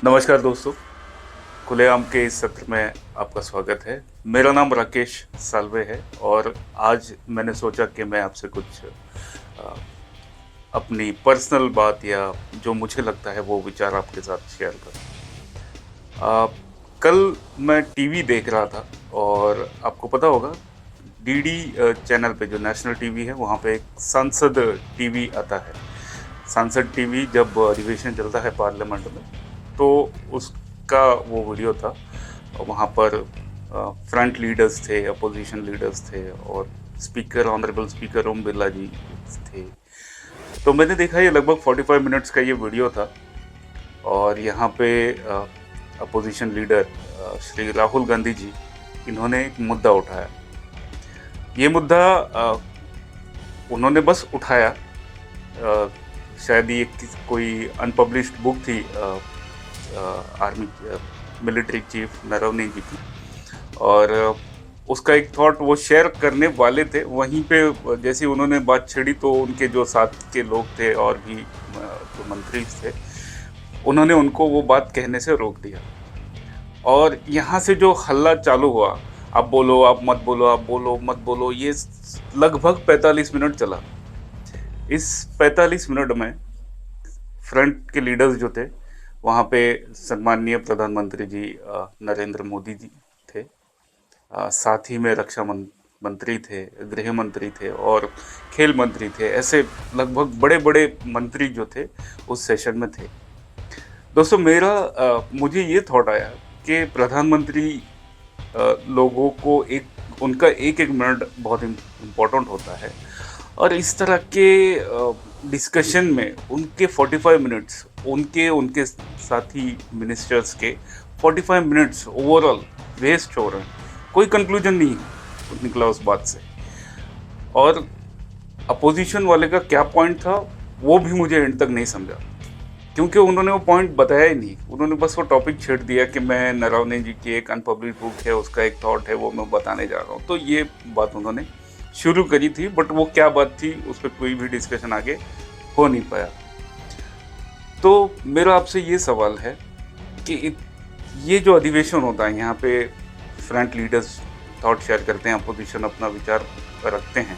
नमस्कार दोस्तों, खुलेआम के इस सत्र में आपका स्वागत है। मेरा नाम राकेश साल्वे है और आज मैंने सोचा कि मैं आपसे कुछ अ, अपनी पर्सनल बात या जो मुझे लगता है वो विचार आपके साथ शेयर करूं। कल मैं टीवी देख रहा था और आपको पता होगा डीडी चैनल पे जो नेशनल टीवी है वहाँ पे एक संसद टीवी आता है। संसद टीवी जब अधिवेशन चलता है पार्लियामेंट में तो उसका वो वीडियो था। वहाँ पर फ्रंट लीडर्स थे, अपोजिशन लीडर्स थे और speaker honourable speaker Om Birla जी थे। तो मैंने देखा ये लगभग 45 मिनट्स का ये वीडियो था और यहाँ पे अपोजिशन लीडर श्री राहुल गांधी जी इन्होंने एक मुद्दा उठाया। ये मुद्दा उन्होंने बस उठाया। शायद ये कोई अनपब्लिश्ड बुक थी आर्मी मिलिट्री चीफ नरवणे जी की और उसका एक थॉट वो शेयर करने वाले थे। वहीं पे जैसे उन्होंने बात छेड़ी तो उनके जो साथ के लोग थे और भी जो मंत्री थे उन्होंने उनको वो बात कहने से रोक दिया और यहाँ से जो हल्ला चालू हुआ, आप बोलो आप मत बोलो, आप बोलो मत बोलो, ये लगभग 45 मिनट चला। इस 45 मिनट में फ्रंट के लीडर्स जो थे वहाँ पे सम्माननीय प्रधानमंत्री जी नरेंद्र मोदी जी थे, साथ ही में रक्षा मंत्री थे, गृह मंत्री थे और खेल मंत्री थे। ऐसे लगभग बड़े बड़े मंत्री जो थे उस सेशन में थे। दोस्तों मुझे ये थॉट आया कि प्रधानमंत्री लोगों को उनका एक एक मिनट बहुत इम्पोर्टेंट होता है और इस तरह के डिस्कशन में उनके 45 मिनट्स उनके साथी मिनिस्टर्स के 45 मिनट्स ओवरऑल वेस्ट हो रहे हैं। कोई कंक्लूजन नहीं निकला उस बात से और अपोजिशन वाले का क्या पॉइंट था वो भी मुझे एंड तक नहीं समझा, क्योंकि उन्होंने वो पॉइंट बताया ही नहीं। उन्होंने बस वो टॉपिक छेड़ दिया कि मैं नरवणे जी की एक अनपब्लिश्ड बुक है, उसका एक थॉट है, वो मैं बताने जा रहा हूँ। तो ये बात उन्होंने शुरू करी थी, बट वो क्या बात थी उस पर कोई भी डिस्कशन आगे हो नहीं पाया। तो मेरा आपसे ये सवाल है कि ये जो अधिवेशन होता है यहाँ पे फ्रंट लीडर्स थॉट शेयर करते हैं, अपोजिशन अपना विचार रखते हैं,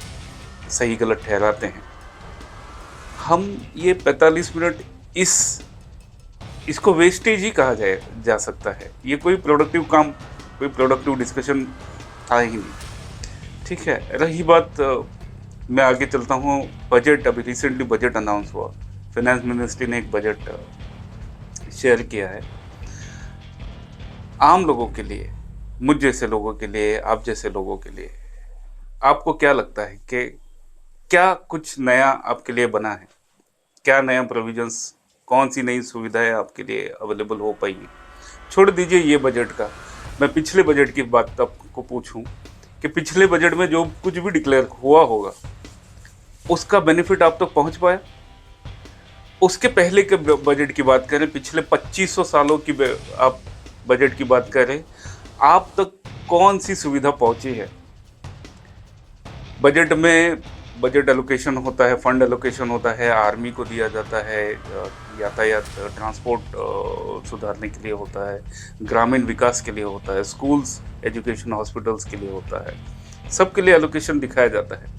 सही गलत ठहराते हैं। हम ये 45 मिनट इसको वेस्टेज ही कहा जा सकता है। ये कोई प्रोडक्टिव डिस्कशन था ही नहीं। ठीक है, रही बात मैं आगे चलता हूँ। बजट, अभी रिसेंटली बजट अनाउंस हुआ, फाइनेंस मिनिस्ट्री ने एक बजट शेयर किया है। आम लोगों के लिए, मुझ जैसे लोगों के लिए, आप जैसे लोगों के लिए, आपको क्या लगता है कि क्या कुछ नया आपके लिए बना है? क्या नया प्रोविजंस, कौन सी नई सुविधाएं आपके लिए अवेलेबल हो पाएंगी? छोड़ दीजिए ये बजट का, मैं पिछले बजट की बात आपको पूछूं कि पिछले बजट में जो कुछ भी डिक्लेयर हुआ होगा उसका बेनिफिट आप तक पहुंच पाया? उसके पहले के बजट की बात करें, पिछले 2500 सालों की आप बजट की बात करें, आप तक कौन सी सुविधा पहुंची है? बजट में बजट एलोकेशन होता है, फंड एलोकेशन होता है, आर्मी को दिया जाता है, यातायात ट्रांसपोर्ट सुधारने के लिए होता है, ग्रामीण विकास के लिए होता है, स्कूल्स एजुकेशन हॉस्पिटल्स के लिए होता है, सबके लिए एलोकेशन दिखाया जाता है।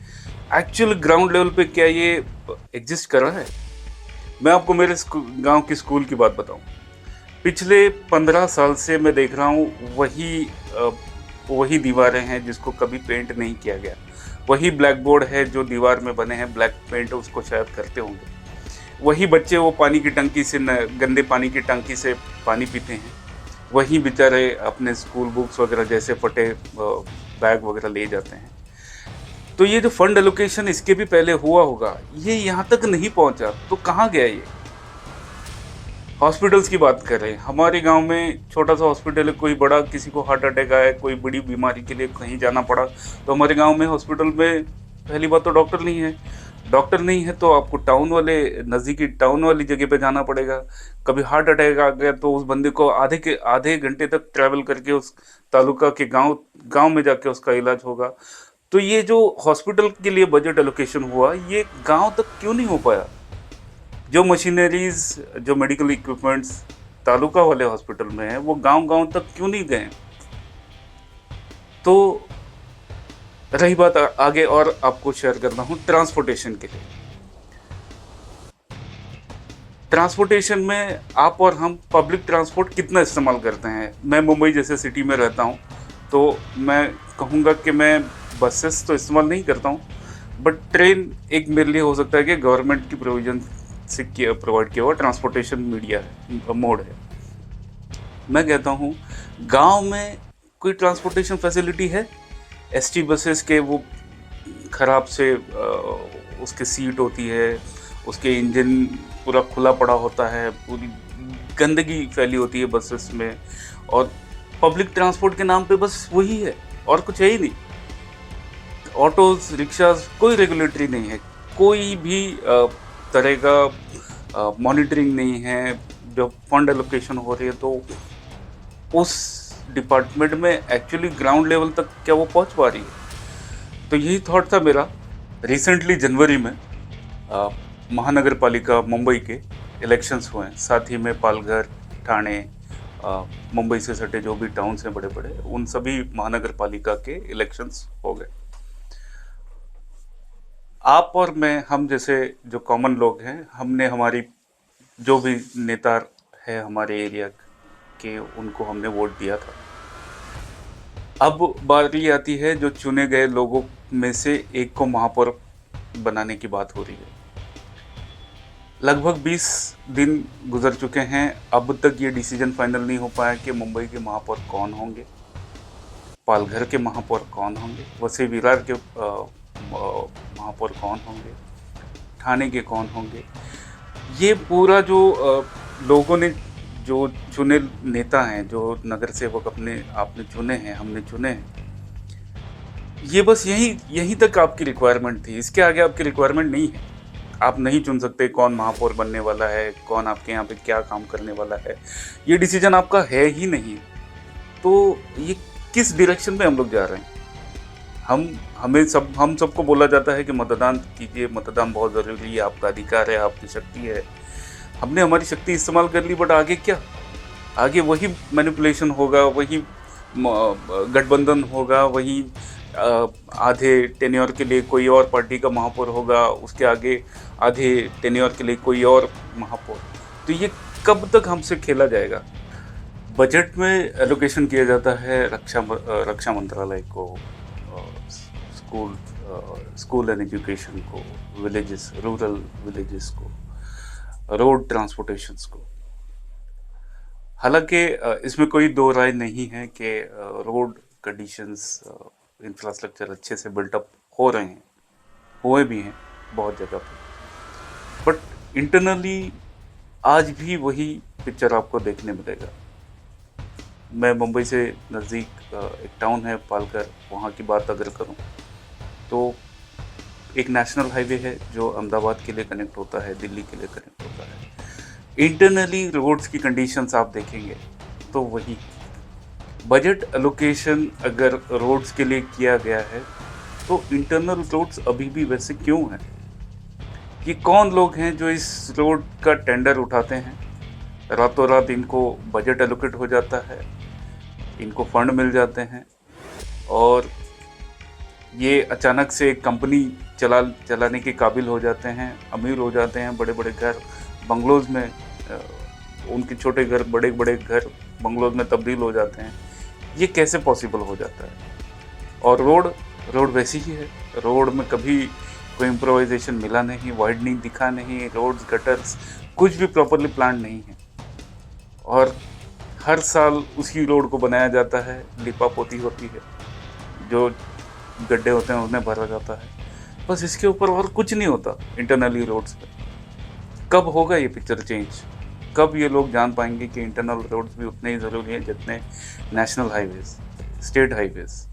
एक्चुअल ग्राउंड लेवल पे क्या ये एग्जिस्ट कर रहा है? मैं आपको मेरे गांव की स्कूल की बात बताऊं। पिछले 15 साल से मैं देख रहा हूँ वही दीवारें हैं जिसको कभी पेंट नहीं किया गया, वही ब्लैक बोर्ड है जो दीवार में बने हैं, ब्लैक पेंट उसको शायद करते होंगे, वही बच्चे वो पानी की टंकी से गंदे पानी की टंकी से पानी पीते हैं, वही बेचारे अपने स्कूल बुक्स वगैरह जैसे फटे बैग वगैरह ले जाते हैं। तो ये जो फंड एलोकेशन इसके भी पहले हुआ होगा, ये यहाँ तक नहीं पहुँचा तो कहाँ गया ये? हॉस्पिटल्स की बात करें, हमारे गांव में छोटा सा हॉस्पिटल है, कोई बड़ा किसी को हार्ट अटैक आया, कोई बड़ी बीमारी के लिए कहीं जाना पड़ा तो हमारे गांव में हॉस्पिटल में पहली बात तो डॉक्टर नहीं है। डॉक्टर नहीं है तो आपको नज़दीकी टाउन वाली जगह पे जाना पड़ेगा। कभी हार्ट अटैक आ गया तो उस बंदे को आधे घंटे तक ट्रैवल करके उस तालुका के गांव में जाके उसका इलाज होगा। तो ये जो हॉस्पिटल के लिए बजट एलोकेशन हुआ, ये गांव तक क्यों नहीं हो पाया? जो मशीनरीज, जो मेडिकल इक्विपमेंट्स तालुका वाले हॉस्पिटल में हैं वो गांव-गांव तक क्यों नहीं गए? तो रही बात आगे और आपको शेयर करना हूँ ट्रांसपोर्टेशन के लिए। ट्रांसपोर्टेशन में आप और हम पब्लिक ट्रांसपोर्ट कितना इस्तेमाल करते हैं? मैं मुंबई जैसे सिटी में रहता हूँ, तो मैं कहूँगा कि मैं बसेस तो इस्तेमाल नहीं करता हूँ, बट ट्रेन एक मेरे लिए हो सकता है कि गवर्नमेंट की प्रोविज़न से किया प्रोवाइड किया हुआ ट्रांसपोर्टेशन मीडिया है, मोड है। मैं कहता हूँ, गाँव में कोई ट्रांसपोर्टेशन फैसिलिटी है? एसटी बसेस के वो खराब से उसकी सीट होती है, उसके इंजन पूरा खुला पड़ा होता है, पूरी गंदगी फैली होती है बसेस में, और पब्लिक ट्रांसपोर्ट के नाम पे बस वही है और कुछ है ही नहीं। ऑटोज़, रिक्शाज़ कोई रेगुलेटरी नहीं है, कोई भी तरह का मॉनिटरिंग नहीं है। जब फंड एलोकेशन हो रही है तो उस डिपार्टमेंट में एक्चुअली ग्राउंड लेवल तक क्या वो पहुंच पा रही है? तो यही थॉट था मेरा। रिसेंटली जनवरी में महानगर पालिका मुंबई के इलेक्शंस हुए हैं, साथ ही में पालघर, ठाणे, मुंबई से सटे जो भी टाउन्स हैं बड़े बड़े, उन सभी महानगर पालिका के इलेक्शंस हो गए। आप और मैं, हम जैसे जो कॉमन लोग हैं, हमने हमारी जो भी नेता है हमारे एरिया के, उनको हमने वोट दिया था। अब बारी आती है जो चुने गए लोगों में से एक को महापौर बनाने की बात हो रही है। लगभग 20 दिन गुजर चुके हैं, अब तक ये डिसीजन फाइनल नहीं हो पाया कि मुंबई के महापौर कौन होंगे, पालघर के महापौर कौन होंगे, वसई विरार के महापौर कौन होंगे, ठाणे के कौन होंगे। ये पूरा जो लोगों ने जो चुने नेता हैं, जो नगर सेवक अपने आपने चुने हैं, हमने चुने हैं, ये बस यहीं तक आपकी रिक्वायरमेंट थी। इसके आगे आपकी रिक्वायरमेंट नहीं है। आप नहीं चुन सकते कौन महापौर बनने वाला है, कौन आपके यहाँ पे क्या काम करने वाला है, ये डिसीजन आपका है ही नहीं। तो ये किस डायरेक्शन में हम लोग जा रहे हैं? हम सबको बोला जाता है कि मतदान कीजिए, मतदान बहुत ज़रूरी है, आपका अधिकार है, आपकी शक्ति है। हमने हमारी शक्ति इस्तेमाल कर ली, बट आगे क्या? आगे वही मैनिपुलेशन होगा, वही गठबंधन होगा, वही आधे टेन्योर के लिए कोई और पार्टी का महापौर होगा, उसके आगे आधे टेन्योर के लिए कोई और महापौर। तो ये कब तक हमसे खेला जाएगा? बजट में एलोकेशन किया जाता है रक्षा मंत्रालय को, स्कूल एंड एजुकेशन को, विलेजेस, रूरल विलेजेस को, रोड ट्रांसपोर्टेशंस को। हालांकि इसमें कोई दो राय नहीं है कि रोड कंडीशंस, इंफ्रास्ट्रक्चर अच्छे से बिल्टअप हो रहे हैं, हुए भी हैं बहुत जगह पर, बट इंटरनली आज भी वही पिक्चर आपको देखने मिलेगा। मैं मुंबई से नज़दीक एक टाउन है पालघर, वहाँ की बात अगर करूँ तो एक नेशनल हाईवे है जो अहमदाबाद के लिए कनेक्ट होता है, दिल्ली के लिए कनेक्ट होता है। इंटरनली रोड्स की कंडीशंस आप देखेंगे तो वही बजट एलोकेशन अगर रोड्स के लिए किया गया है, तो इंटरनल रोड्स अभी भी वैसे क्यों हैं? ये कौन लोग हैं जो इस रोड का टेंडर उठाते हैं? रातों रात इनको बजट एलोकेट हो जाता है, इनको फंड मिल जाते हैं, और ये अचानक से एक कंपनी चलाने के काबिल हो जाते हैं, अमीर हो जाते हैं, बड़े बड़े घर बंगलोज में, उनके छोटे घर बड़े बड़े घर बंगलोज में तब्दील हो जाते हैं। ये कैसे पॉसिबल हो जाता है? और रोड वैसी ही है। रोड में कभी कोई इम्प्रोवाइजेशन मिला नहीं, वाइडनिंग दिखा नहीं, रोड्स, गटर्स कुछ भी प्रॉपरली प्लान नहीं है, और हर साल उसी रोड को बनाया जाता है, लिपा पोती होती है, जो गड्ढे होते हैं उन्हें भरा जाता है, बस इसके ऊपर और कुछ नहीं होता इंटरनली रोड्स पे। कब होगा ये पिक्चर चेंज? कब ये लोग जान पाएंगे कि इंटरनल रोड्स भी उतने ही ज़रूरी हैं जितने नेशनल हाईवेज, स्टेट हाईवेज?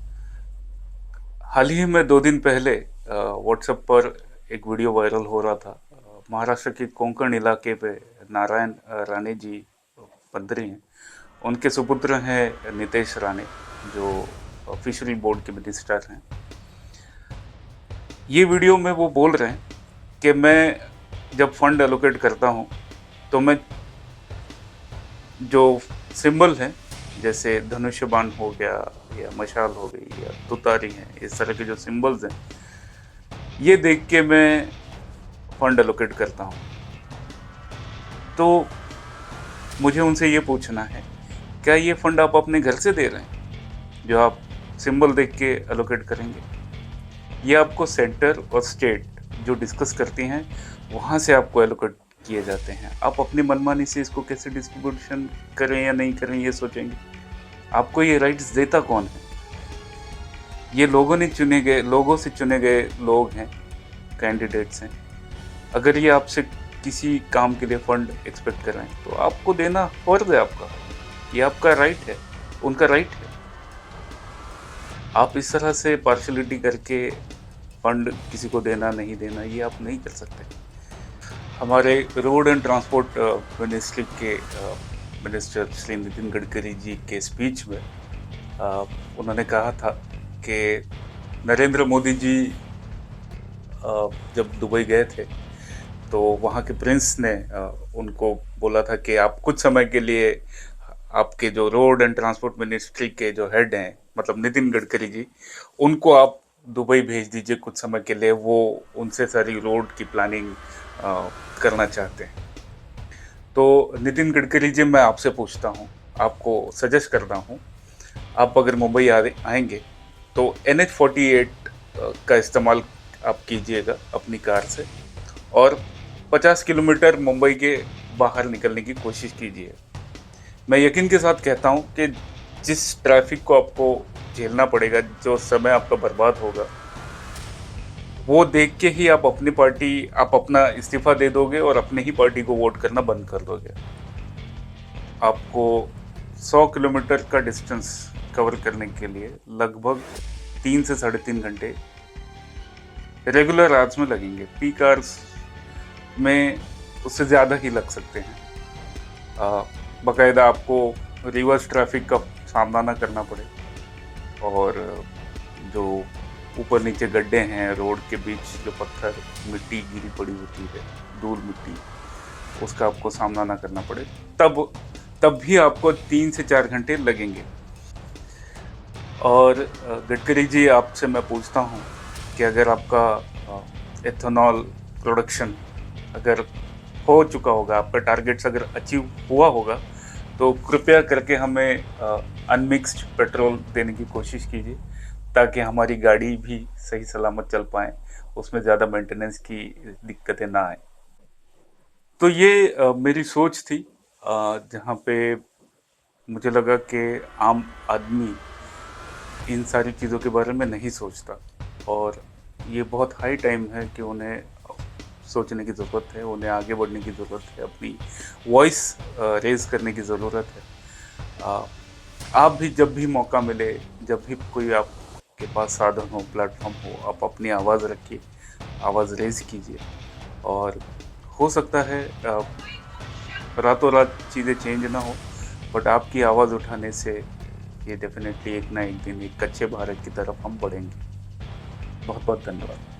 हाल ही में 2 दिन पहले व्हाट्सएप पर एक वीडियो वायरल हो रहा था। महाराष्ट्र के कोंकण इलाके पे नारायण राणे जी मंत्री हैं, उनके सुपुत्र हैं नितेश राणे, जो फिशरी बोर्ड के मिनिस्टर हैं। ये वीडियो में वो बोल रहे हैं कि मैं जब फंड एलोकेट करता हूँ तो मैं जो सिंबल हैं, जैसे धनुष्य बाण हो गया या मशाल हो गई या तुतारी है, इस तरह के जो सिंबल्स हैं, ये देख के मैं फंड एलोकेट करता हूँ। तो मुझे उनसे ये पूछना है, क्या ये फंड आप अपने घर से दे रहे हैं, जो आप सिंबल देख के एलोकेट करेंगे? ये आपको सेंटर और स्टेट जो डिस्कस करती हैं, वहाँ से आपको एलोकेट किए जाते हैं। आप अपनी मनमानी से इसको कैसे डिस्ट्रीब्यूशन करें या नहीं करें, ये सोचेंगे। आपको ये राइट्स देता कौन है? ये लोगों से चुने गए लोग हैं, कैंडिडेट्स हैं। अगर ये आपसे किसी काम के लिए फंड एक्सपेक्ट कर रहे हैं, तो आपको देना फर्ज है आपका। ये आपका राइट है, उनका राइट है। आप इस तरह से पार्शलिटी करके फंड किसी को देना नहीं देना, ये आप नहीं कर सकते। हमारे रोड एंड ट्रांसपोर्ट मिनिस्ट्री के मिनिस्टर श्री नितिन गडकरी जी के स्पीच में उन्होंने कहा था कि नरेंद्र मोदी जी जब दुबई गए थे, तो वहाँ के प्रिंस ने उनको बोला था कि आप कुछ समय के लिए आपके जो रोड एंड ट्रांसपोर्ट मिनिस्ट्री के जो हेड हैं, मतलब नितिन गडकरी जी, उनको आप दुबई भेज दीजिए कुछ समय के लिए। वो उनसे सारी रोड की प्लानिंग करना चाहते हैं। तो नितिन गडकरी जी, मैं आपसे पूछता हूँ, आपको सजेस्ट करता हूँ, आप अगर मुंबई आएंगे तो NH-48 का इस्तेमाल आप कीजिएगा अपनी कार से, और 50 किलोमीटर मुंबई के बाहर निकलने की कोशिश कीजिए। मैं यकीन के साथ कहता हूँ कि जिस ट्रैफिक को आपको झेलना पड़ेगा, जो समय आपका बर्बाद होगा, वो देख के ही आप अपना इस्तीफा दे दोगे और अपने ही पार्टी को वोट करना बंद कर दोगे। आपको 100 किलोमीटर का डिस्टेंस कवर करने के लिए लगभग 3 से 3.5 घंटे रेगुलर आवर्स में लगेंगे। पीक आवर्स में उससे ज़्यादा ही लग सकते हैं। बाकायदा आपको रिवर्स ट्रैफिक का सामना ना करना पड़े, और जो ऊपर नीचे गड्ढे हैं, रोड के बीच जो पत्थर मिट्टी गिरी पड़ी होती है, धूल मिट्टी, उसका आपको सामना ना करना पड़े, तब भी आपको 3 से 4 घंटे लगेंगे। और गडकरी जी, आपसे मैं पूछता हूँ कि अगर आपका एथेनॉल प्रोडक्शन अगर हो चुका होगा, आपका टारगेट्स अगर अचीव हुआ होगा, तो कृपया करके हमें अनमिक्स्ड पेट्रोल देने की कोशिश कीजिए, ताकि हमारी गाड़ी भी सही सलामत चल पाए, उसमें ज़्यादा मेंटेनेंस की दिक्कतें ना आए। तो ये मेरी सोच थी, जहाँ पे मुझे लगा कि आम आदमी इन सारी चीज़ों के बारे में नहीं सोचता, और ये बहुत हाई टाइम है कि उन्हें सोचने की ज़रूरत है, उन्हें आगे बढ़ने की ज़रूरत है, अपनी वॉइस रेज़ करने की ज़रूरत है। आप भी जब भी मौका मिले, जब भी कोई आपके पास साधन हो, प्लेटफॉर्म हो, आप अपनी आवाज़ रखिए, आवाज़ रेज़ कीजिए, और हो सकता है रातों रात चीज़ें चेंज ना हो, बट आपकी आवाज़ उठाने से ये डेफिनेटली एक ना एक दिन एक अच्छे भारत की तरफ हम बढ़ेंगे। बहुत बहुत धन्यवाद।